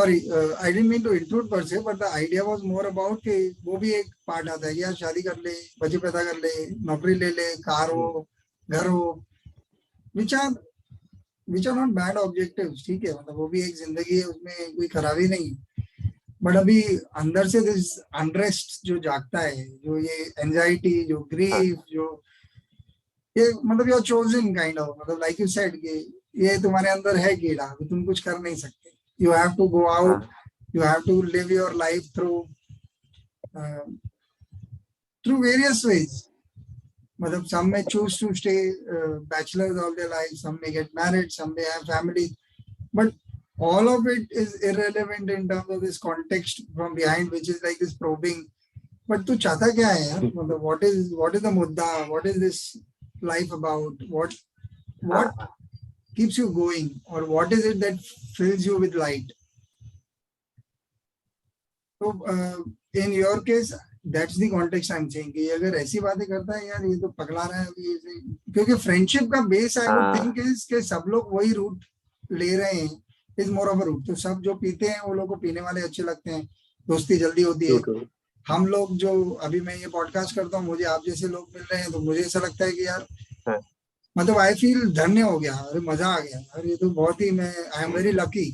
Sorry, I didn't mean to include per se, but the idea was more about कि वो भी एक part आता है कि यार शादी कर ले, बच्चे पैदा कर ले, नौकरी ले ले, कार हो, घर हो, which are not bad objectives, ठीक है, मतलब वो भी एक जिंदगी है, उसमें कोई खराबी नहीं है। बट अभी अंदर से दिस अनरेस्ट जो जागता है, जो ये एंजाइटी, जो ग्रीफ, जो ये मतलब योर चोजन काइंड ऑफ, मतलब लाइक यू सेड कि ये तुम्हारे अंदर है कीड़ा, तुम कुछ कर नहीं सकते, you have to go out, you have to live your life through various ways. मतलब some may choose to stay bachelors all their life, some may get married, some may have family, but all of it is irrelevant in terms of this context from behind, which is like this probing. But तू चाहता क्या है यार, मतलब what is the मुद्दा, what is this life about, what keeps you going, or what is it that fills you with light? तो in your case that's the context I am saying कि अगर ऐसी बातें करता है यार, ये तो पगला रहा है अभी ऐसे, क्योंकि फ्रेंडशिप का base I would think is कि सब लोग वही रूट ले रहे हैं, is more of a route. तो सब जो पीते हैं वो लोग को पीने वाले अच्छे लगते हैं, दोस्ती जल्दी होती है। हम लोग जो अभी मैं ये पॉडकास्ट करता हूँ, मुझे आप जैसे लोग मिल रहे हैं, तो मुझे ऐसा लगता है कि यार मतलब आई फील धन्य हो गया, अरे मजा आ गया, अरे ये तो बहुत ही, मैं आई एम वेरी लकी।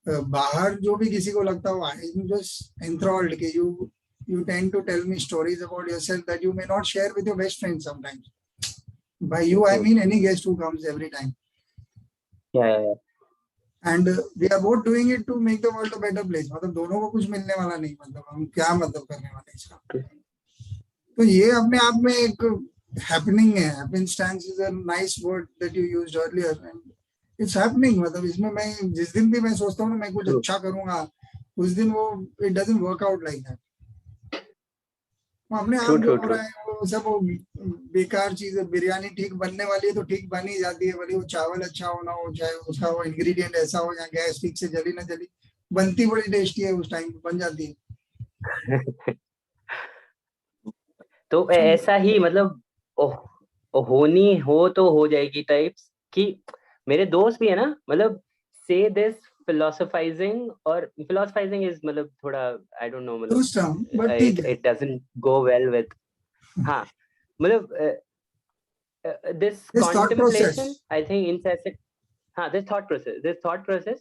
बाहर जो भी किसी को लगता हो, आई एम जस्ट एंथ्रॉल्ड कि you tend to tell me stories about yourself that you may not share with your best friends sometimes. By you, I mean any guest who comes every time. Yeah. And we are both doing it to make the world a better place. मतलब दोनों को कुछ मिलने वाला नहीं, मतलब हम क्या मतलब करने वाले इसका। तो ये अपने आप में एक happening है। Happenstance is a nice word that you used earlier, and it's happening। मतलब इसमें मैं जिस दिन भी मैं सोचता हूँ ना मैं कुछ अच्छा करूँगा, उस दिन वो it doesn't work out like that। अपने आप जो हो रहा है वो सब वो बेकार चीज है। बिरयानी ठीक बनने वाली है तो ठीक बन ही जाती है, भले वो चावल अच्छा होना हो, चाहे उसका वो इंग्रेडिएंट ऐसा हो, या गैस ठीक से जली ना जली, बनती बड़ी टेस्टी है, उस टाइम बन जाती है। तो ऐसा ही मतलब होनी हो तो हो जाएगी टाइप्स कि मेरे दोस्त भी है ना, मतलब से दिस फिलोसोफाइजिंग, और फिलोसोफाइजिंग इज मतलब थोड़ा आई डोंट नो, मतलब it doesn't go well with, हाँ मतलब this contemplation I think incessant, हाँ this thought process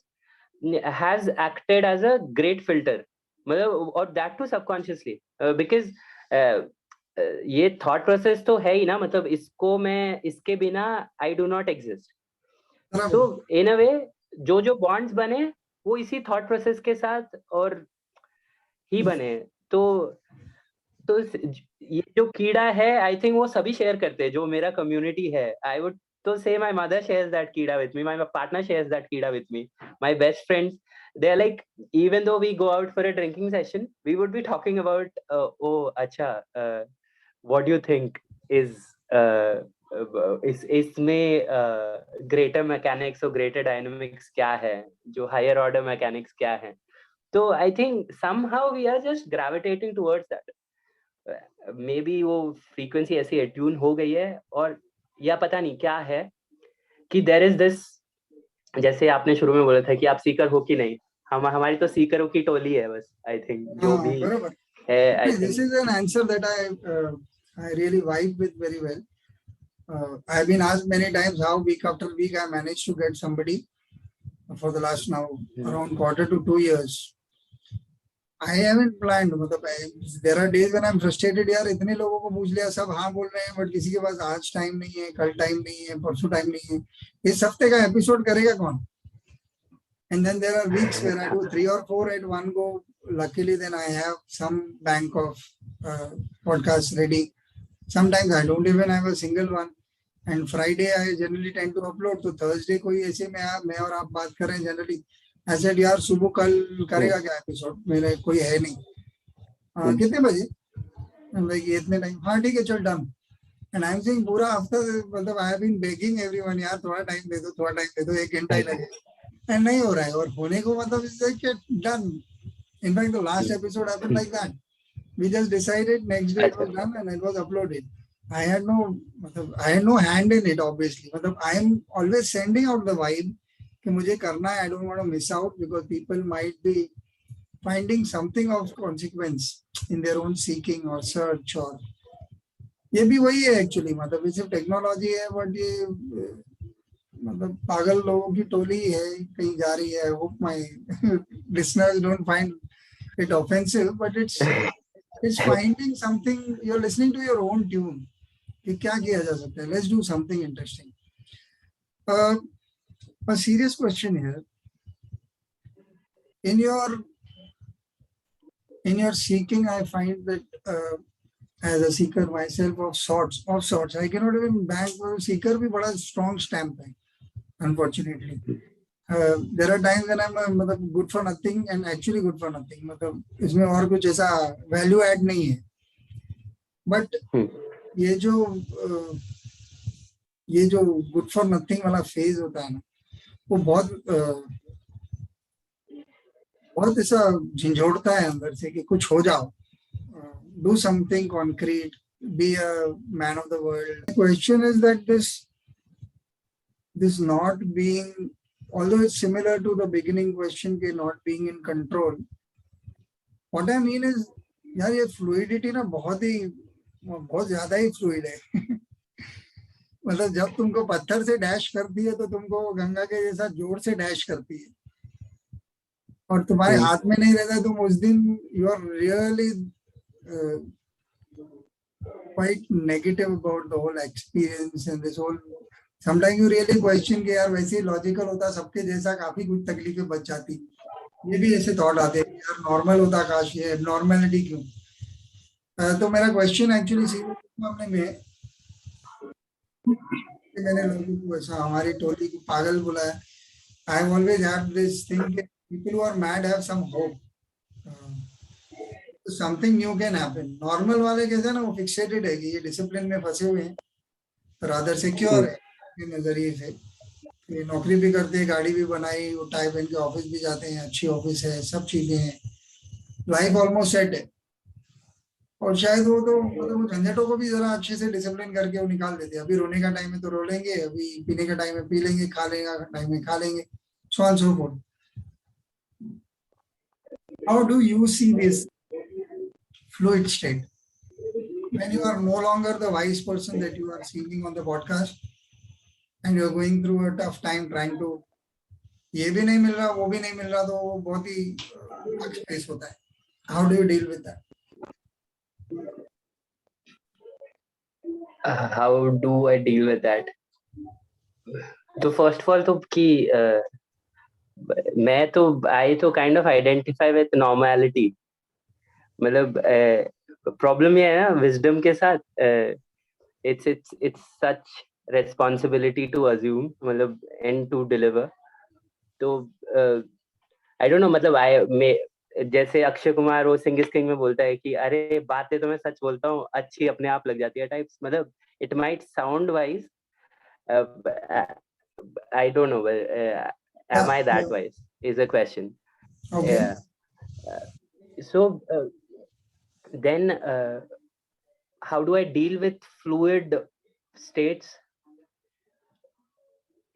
has acted as a great filter, मतलब, और that too subconsciously, because ये थॉट प्रोसेस तो है ही ना, मतलब इसको मैं, इसके बिना आई डू नॉट एग्जिस्ट। तो इन अ वे जो बॉन्ड्स बने वो इसी थॉट प्रोसेस के साथ और ही बने। तो ये जो कीड़ा है आई थिंक वो सभी शेयर करते हैं, जो मेरा कम्युनिटी है। आई वुड तो say my mother shares that कीड़ा with me, my partner shares that कीड़ा with me, my best friends, they are like, even though we go out for a drinking session, we would be talking about oh अच्छा, what do you think is इसमें greater mechanics और greater dynamics क्या है, जो higher order mechanics क्या है। तो I think somehow we are just gravitating towards that। maybe वो frequency ऐसी attune हो गई है, और या पता नहीं क्या है कि there is this, जैसे आपने शुरू में बोला था कि आप सीकर हो कि नहीं, हमारी तो सीकरों की टोली है बस, आई थिंक जो भी है। I think this is an answer that I really vibe with very well. I have been asked many times how week after week I managed to get somebody for the last now around quarter to 2 years. I haven't planned, मतलब there are days when I'm frustrated, यार इतने लोगों को पूछ लिया, सब हाँ बोल रहे हैं, बट किसी के पास आज टाइम नहीं है, कल टाइम नहीं है, परसों टाइम नहीं है, इस हफ्ते का एपिसोड करेगा कौन? And then there are weeks where I do 3 or 4 at one go. Luckily then I have some bank of podcasts ready. Sometimes I don't even have a single one, and Friday I generally tend to upload. तो Thursday कोई ऐसे मैं और आप बात करें generally, I said यार सुबह कल करेगा क्या एपिसोड, मेरा कोई है नहीं, कितने बजे, like इतने टाइम, हाँ ठीक है चल डन। And I'm saying पूरा हफ्ता मतलब I have been begging everyone, यार थोड़ा टाइम दे दो, थोड़ा टाइम दे दो, 1 घंटा ही लगे, and नहीं हो रहा है। और होने को मतलब is like done. In fact the last episode happened like that. We just decided, next day it was done and it was uploaded. I had no hand in it obviously, मतलब I am always sending out the vibe कि मुझे करना है, I don't want to miss out because people might be finding something of consequence in their own seeking और search, और ये भी वही है एक्चुअली, मतलब ये सिर्फ टेक्नोलॉजी है, बट ये मतलब पागल लोगों की टोली है, कहीं जा रही है. Hope my listeners don't find it offensive, but it's finding something, you're listening to your own tune कि क्या किया जा सकता है. Let's do something interesting. uh, a serious question here. in your in your seeking, I find that as a seeker myself of sorts, I cannot even bank seeker भी बड़ा strong stamp है, unfortunately. There are times when I'm मतलब good for nothing and actually good for nothing, मतलब इसमें और कुछ ऐसा value add नहीं है. But ये जो good for nothing वाला phase होता है ना, वो बहुत ऐसा झंझोड़ता है अंदर से कि कुछ हो जाओ, do something concrete, be a man of the world. The question is that this not being, although it's similar to the beginning question के not being in control, what I mean is यार ये fluidity ना बहुत ज्यादा ही fluid है. मतलब जब तुमको पत्थर से डैश करती है तो तुमको गंगा के जैसा जोर से डैश करती है, और तुम्हारे हाथ में नहीं रहता, तुम उस दिन you are really quite negative about the whole experience and this whole. Sometimes you really question कि यार वैसे लॉजिकल होता सबके जैसा, काफी कुछ तकलीफें बच जाती. ये भी ऐसे थॉट आते हैं यार नॉर्मल होता काश, ये नॉर्मलिटी क्यों. तो मेरा क्वेश्चन एक्चुअली सीरियस मामले में है कि मैंने लोगों को ऐसा हमारी टोली को पागल बुलाया. I have always have this thing, people who are mad have some hope, something new can happen. Normal वाले कैसे ना, वो फिक्सेटेड है कि ये डिसिप्लिन में फंसे हुए हैं, रादर सिक्योर है के नजरिए से. ये नौकरी भी करते हैं, गाड़ी भी बनाई, वो टाई पहन के ऑफिस भी जाते हैं, अच्छी ऑफिस है, सब चीजें हैं, लाइफ ऑलमोस्ट सेट है. और शायद वो तो मतलब वो झंझटों को भी जरा अच्छे से डिसिप्लिन करके वो निकाल देते हैं. अभी रोने का टाइम है तो रो लेंगे, अभी पीने का टाइम है पी लेंगे, खा लेने का टाइम है खा लेंगे, so on so forth. How do you see this fluid state when you are no longer the wise person that you are seeing on the podcast and you are going through a tough time trying to, ये भी नहीं मिल रहा वो भी नहीं मिल रहा, तो वो बहुत ही dark space होता है. How do you deal with that? How do I deal with that? तो फर्स्ट ऑफ ऑल तो कि मैं तो आई तो kind of identify with normality. मतलब प्रॉब्लम ये है ना विजडम के साथ, it's such responsibility to assume मतलब एंड टू डिलीवर. तो आई डोंट नो, मतलब जैसे अक्षय कुमार वो सिंग इज किंग में बोलता है कि अरे बातें तो मैं सच बोलता हूँ, अच्छी अपने आप लग जाती है टाइप्स. मतलब it might sound wise, I don't know, am I that wise is a question. Okay. Yeah. So then how do I deal with fluid states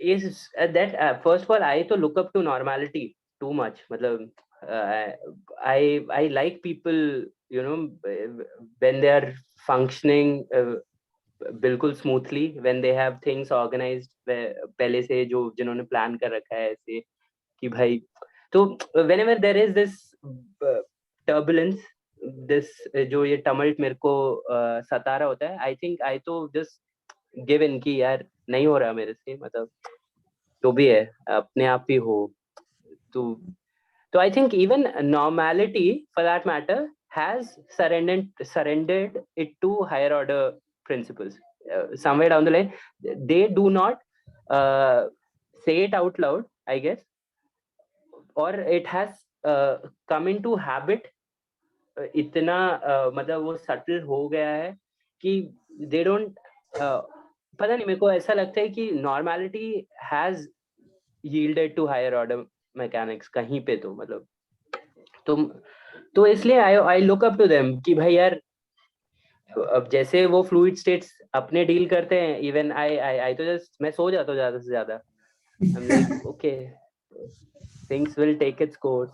is that first of all I to look up to normality too much. Matlab, I like people, you know, when they are functioning बिल्कुल smoothly, when they have things organised, पहले से जो जिन्होंने plan कर रखा है ऐसे कि भाई. तो whenever there is this turbulence, this जो ये टमल्ट मेरे को सता रहा होता है, आई थिंक आई तो जस्ट गिव इन कि यार नहीं हो रहा मेरे से, मतलब जो भी है अपने आप ही हो. तो I think even normality for that matter has surrendered it to higher order principles. Somewhere down the line they do not say it out loud, I guess, or it has come into habit. इतना मतलब वो subtle हो गया है कि they don't पता नहीं, मेरे को ऐसा लगता है कि normality has yielded to higher order mechanics कहीं पे. तो मतलब तो इसलिए I look up to them कि भाई यार अब जैसे वो फ्लूइड स्टेट्स अपने डील करते हैं, इवन आई तो जस्ट मैं सो जाता हूँ ज्यादा से ज्यादा. I'm like, okay, things will take its course.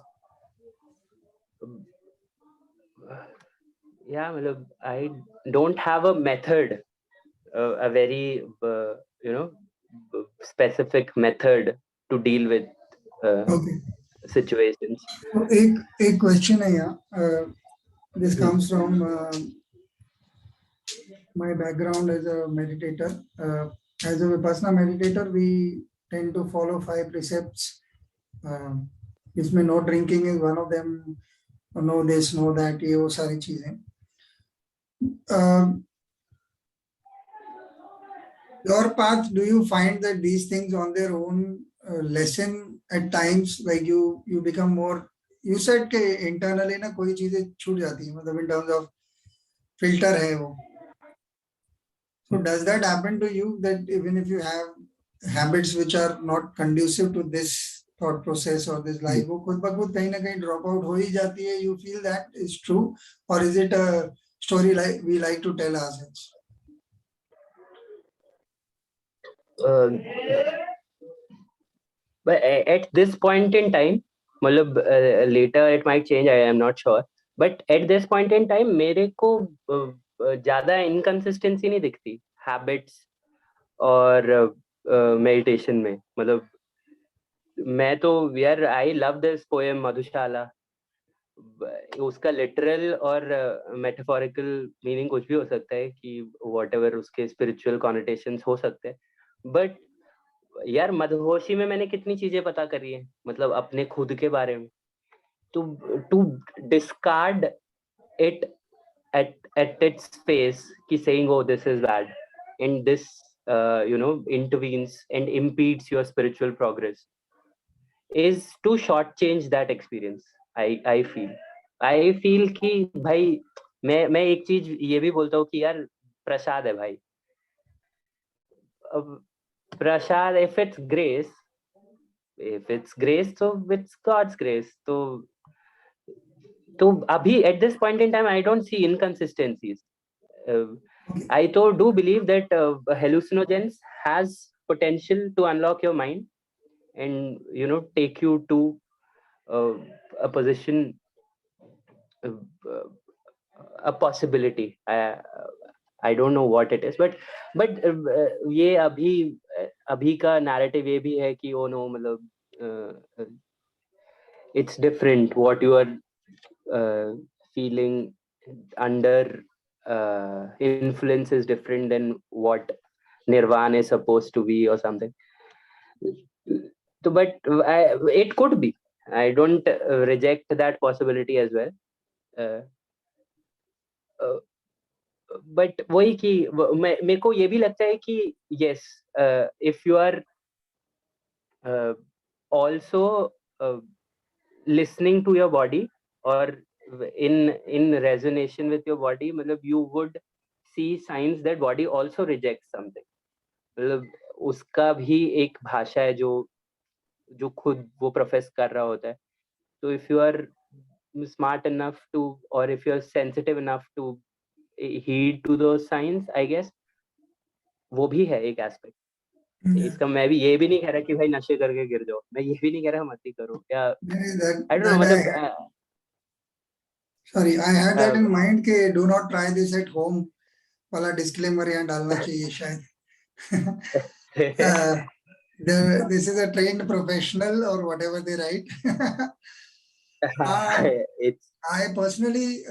Yeah, matlab, I don't have a method, a very specific method to deal with Okay. situations. तो एक क्वेश्चन है यहाँ. This comes from my background as a meditator. As a Vipassana meditator, we tend to follow 5 precepts. इसमें no drinking is one of them. No this, no that, ये वो सारी चीजें. Your path, do you find that these things on their own lessen at times, like you become more, you said कि internally ना कोई चीजें छूट जाती है, मतलब in terms of filter है वो. So does that happen to you, that even if you have habits which are not conducive to this thought process or this life, वो खुद ब खुद कहीं ना कहीं drop out हो ही जाती है? You feel that is true, or is it a story like we like to tell ourselves? But at this point in time, मतलब later it might change, I am not sure, but at this point in time मेरे को ज़्यादा inconsistency नहीं दिखती habits और meditation में. मतलब मैं तो यार, I love this poem मधुशाला. उसका लिटरल और मेटाफोरिकल मीनिंग कुछ भी हो सकता है कि व्हाटएवर उसके स्पिरिचुअल कॉनोटेशंस हो सकते हैं, बट यार मदहोशी में मैंने कितनी चीजें पता करी है, मतलब अपने खुद के बारे में. To to discard it at its face कि saying oh this is bad and this intervenes and impedes your spiritual progress is to shortchange that experience. I feel कि भाई मैं एक चीज ये भी बोलता हूँ कि यार प्रसाद है भाई. अब प्रसाद, if it's grace so it's God's grace. तो अभी at this point in time I don't see inconsistencies. I do believe that hallucinogens has potential to unlock your mind and take you to a position, a possibility. I don't know what it is, but ये अभी का narrative ये भी है कि oh no, मतलब it's different what you are feeling under influence is different than what nirvana is supposed to be or something. So, but it could be. I don't reject that possibility as well. But वही कि मेरे को ये भी लगता है कि yes, if you are also listening to your body or in resonation with your body, मतलब you would see signs that body also rejects something. मतलब उसका भी एक भाषा है जो खुद वो प्रोफेस कर रहा होता है. तो if you are smart enough to, or if you are sensitive enough to heed to those signs, I guess वो भी है एक एस्पेक्ट. इसका मैं भी ये भी नहीं कह रहा कि भाई नशे करके गिर जाओ, मैं ये भी नहीं कह रहा मत ही करो या आई डोंट नो, मतलब sorry, I had that in mind कि do not try this at home वाला disclaimer यहाँ डालना चाहिए शायद. This is a trained professional or whatever they write. it's I personally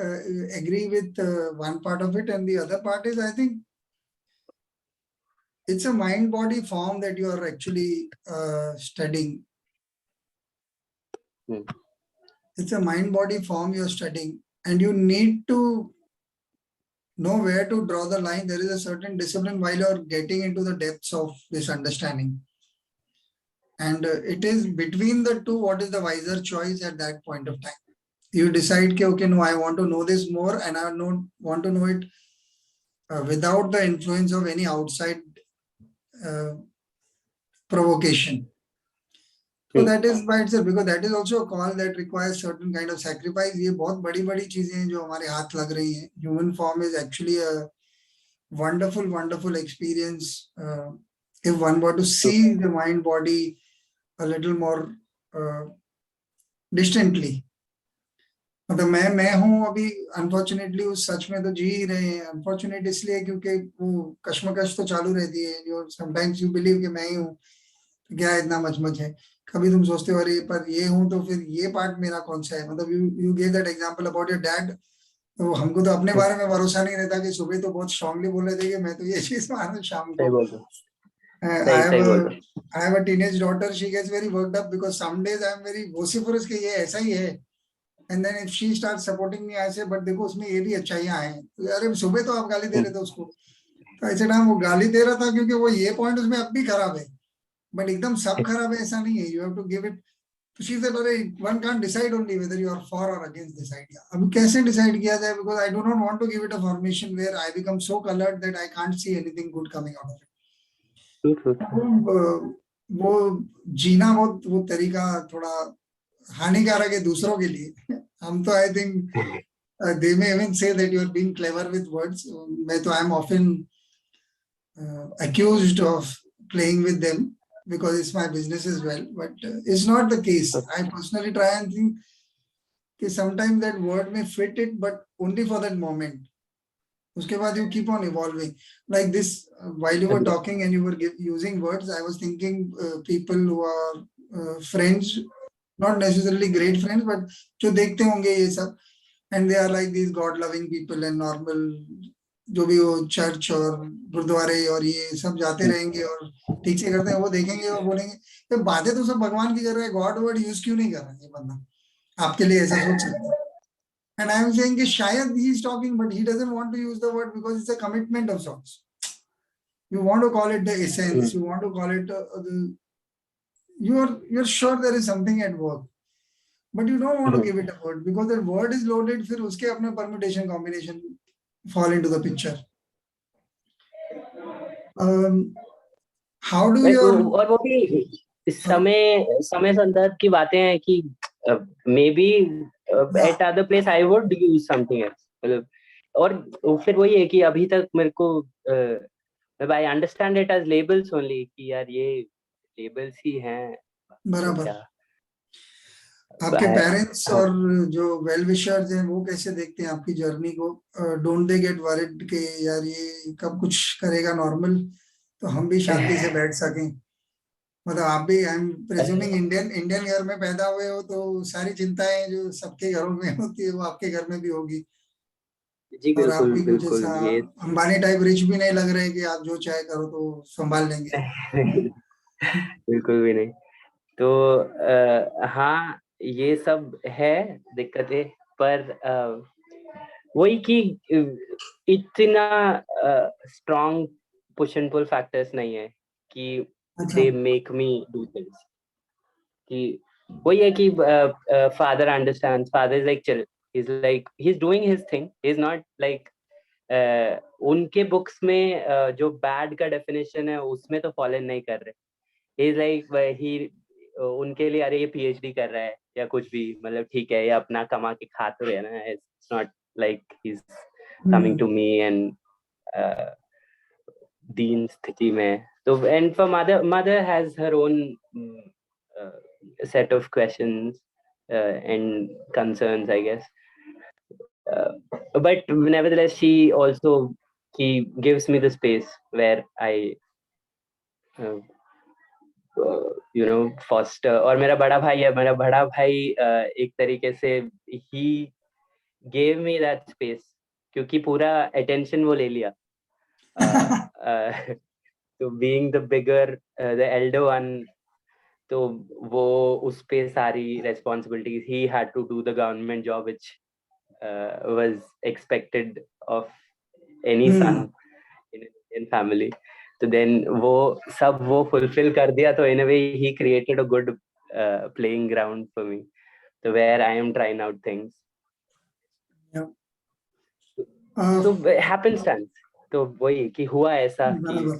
agree with one part of it, and the other part is I think it's a mind body form that you are actually studying. It's a mind body form you're studying, and you need to know where to draw the line. There is a certain discipline while you're getting into the depths of this understanding, and it is between the two what is the wiser choice at that point of time. You decide कि okay, no, I want to know this more, and I want to know it without the influence of any outside provocation. So that is by itself, because that is also a call that requires certain kind of sacrifice. ये बहुत बड़ी चीजें हैं जो हमारे हाथ लग रही हैं. Human form is actually a wonderful experience. If one were to see the mind body a little more distantly. मतलब मैं हूँ अभी अनफॉर्चुनेटली उस सच में तो जी ही रहे हैं. अनफॉर्चुनेट इसलिए क्योंकि वो कश्मकश तो चालू रहती है. जो समटाइम्स यू बिलीव कि मैं ही हूँ, तो क्या इतना मचमच है. कभी तुम सोचते हो अरे पर ये हूँ तो फिर ये पार्ट मेरा कौन सा है. मतलब you gave that example about your dad. तो हमको तो अपने बारे में भरोसा नहीं रहता कि सुबह तो बहुत स्ट्रांगली बोल रहे थे कि मैं तो ये चीज मानूं शाम सही को. बोल रहे हो, I सही have सही बोल a रहे हो. I have a teenage daughter. She gets very worked up because some days I am very vociferous कि ये ऐसा ही है. And then if she starts supporting me, I say, but देखो उसमें ये भी अच्छाइयाँ हैं. तो अरे सुबह तो आप गाली दे रहे थे उसको. तो ऐसे टाइम वो गाली दे रहा था क्योंकि वो ये पॉइंट उसमें अब भी खराब है. बट एकदम सब खराब है ऐसा नहीं है. You have to give it. तो शी सेड अरे one can't decide only whether you are for और अगेंस्ट दिस आइडिया. अब कैसे डिसाइड किया जाए, because I do not want to give it a formation where I become so coloured that I can't see anything good coming out of it. True true. वो जीना बहुत वो तरीका थोड़ा हानिकारक है दूसरों के लिए. हम तो I think they may even say that you are being clever with words. मैं तो I am often accused of playing with them because it's my business as well, but it's not the case. I personally try and think कि sometimes that word may fit it, but only for that moment. उसके बाद you keep on evolving like this. While you were talking and you were using words, I was thinking people who are friends, not necessarily great friends, but जो देखते होंगे ये सब, and they are like these God loving people and normal, जो भी वो church और गुरुद्वारे और ये सब जाते रहेंगे और ठीक से करते हैं, वो देखेंगे और बोलेंगे ये बातें तो सब भगवान की कर रहे हैं, गॉड वर्ड यूज क्यों नहीं कर रहा है ये बंदा. आपके लिए ऐसा सोच सकते हैं. And I am saying कि शायद he is talking, but he doesn't want to use the word because it's a commitment of sorts. You want to call it the essence. You want to call it you're sure there is something at work, but you don't want to give it a word because that word is loaded. फिर उसके अपने permutation combination fall into the picture. How do your और वो भी समय संदर्भ की बातें हैं कि may be eight other place I would use something else. मतलब और फिर वही है कि अभी तक मेरे को I understand it as labels only कि यार ये लेबल्स ही हैं. तो बराबर. क्या आपके पेरेंट्स और जो वेल विशर्स हैं वो कैसे देखते हैं आपकी जर्नी को? डोंट दे गेट वरिड के यार ये कब कुछ करेगा नॉर्मल तो हम भी शांति से बैठ सकें? मतलब आप भी आई एम प्रेज्यूमिंग इंडियन घर में पैदा हुए हो तो सारी चिंताएं जो सबके घरों में होती है वो आपके घर में भी होगी. जी और आप बिल्कुल भी कुछ बिल्कुल ऐसा ये अंबानी टाइप रिच भी नहीं लग रहे कि आप जो चाहे करो तो संभाल लेंगे. बिल्कुल भी नहीं. तो हाँ ये सब है दिक्कतें, पर वही कि इतना strong push and pull factors नहीं है कि अच्छा. They make me do things. कि वही है कि father understands. Father is like chill. He is doing his thing. He is not like उनके बुक्स में जो बैड का डेफिनेशन है उसमें तो फॉलो नहीं कर रहे. ही इज लाइक ही उनके लिए अरे ये पीएचडी कर रहा है या कुछ भी, मतलब ठीक है, ये अपना कमा के खा तो रहे ना. It's not like he is coming to me and दीन स्थिति में. तो and for mother has her own set of questions and concerns, I guess. But nevertheless, she gives me the space where I foster. और मेरा बड़ा भाई है. मेरा बड़ा भाई एक तरीके से he gave me that space क्योंकि पूरा attention वो ले लिया. So being the bigger, the elder one, तो वो उस पे सारी responsibilities. He had to do the government job which was expected of any son in an Indian family. तो then वो सब वो fulfill कर दिया. तो in a way he created a good playing ground for me. So where I am trying out things. Yeah. So happenstance. तो वही कि हुआ ऐसा कि बराबर.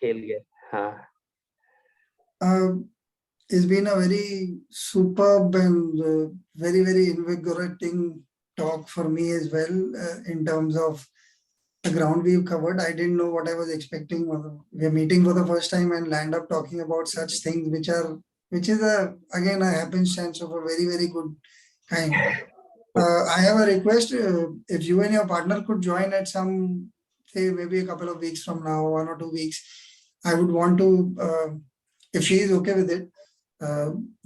खेल गए. हाँ. It's been a very superb and very invigorating talk for me as well in terms of the ground we've covered. I didn't know what I was expecting. We're meeting for the first time and land up talking about such things which are which is again a happenstance of a very, very good kind. I have a request. If you and your partner could join at some, say, maybe a couple of weeks from now, 1 or 2 weeks, I would want to, if she is okay with it,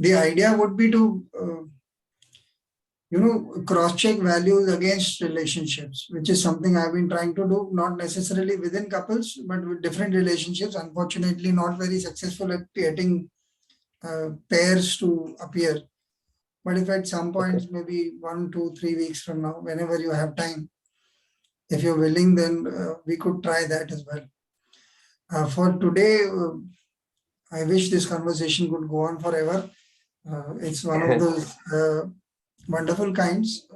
the idea would be to, cross-check values against relationships, which is something I've been trying to do, not necessarily within couples, but with different relationships. Unfortunately, not very successful at getting pairs to appear. But if at some point, maybe 1, 2, 3 weeks from now, whenever you have time, if you're willing, then we could try that as well. For today, I wish this conversation could go on forever. It's one of those wonderful kinds.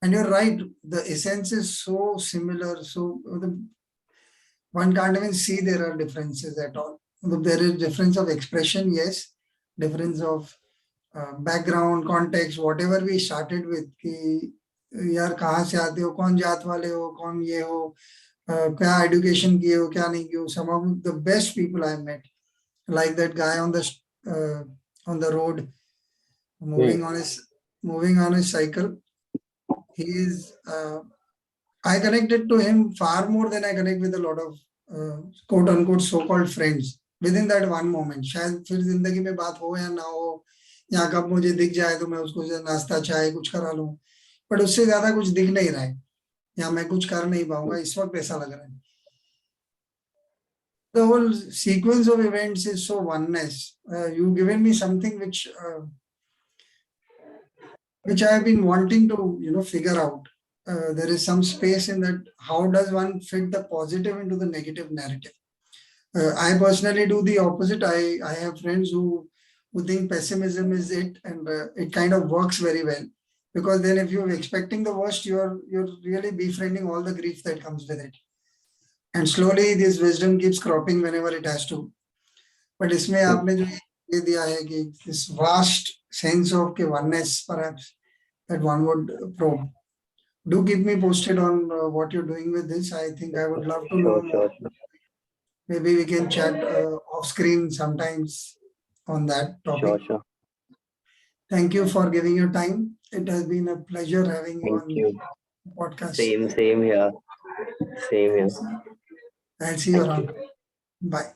And you're right, the essence is so similar. So one can't even see there are differences at all. There is difference of expression, yes, difference of background, context, whatever we started with कि यार कहाँ से आते हो, कौन जात वाले हो, कौन ये हो, क्या education किए हो, क्या नहीं किए हो. Some of the best people I met, like that guy on the road, moving on his cycle. He is. I connected to him far more than I connect with a lot of quote unquote so-called friends within that one moment. शायद फिर जिंदगी में बात हो या ना हो, या कब मुझे दिख जाए तो मैं उसको नाश्ता चाय कुछ करा लूं, बट उससे ज्यादा कुछ दिख नहीं रहा है या मैं कुछ कर नहीं पाऊंगा इस वक्त ऐसा लग रहा है. The whole sequence of events is so oneness. You've given me something which I have been wanting to figure out. There is some space in that. How does one fit the positive into the negative narrative? I personally do the opposite. I have friends who think pessimism is it, and it kind of works very well, because then if you're expecting the worst, you're really befriending all the grief that comes with it, and slowly this wisdom keeps cropping whenever it has to. But इसमें आपने जो ये दिया है कि this vast sense of के oneness perhaps that one would probe. Do keep me posted on what you're doing with this. I think I would love to know more. Maybe we can chat off screen sometimes on that topic. Sure. Thank you for giving your time. It has been a pleasure having you on the podcast. Same here. I'll see you around. Bye.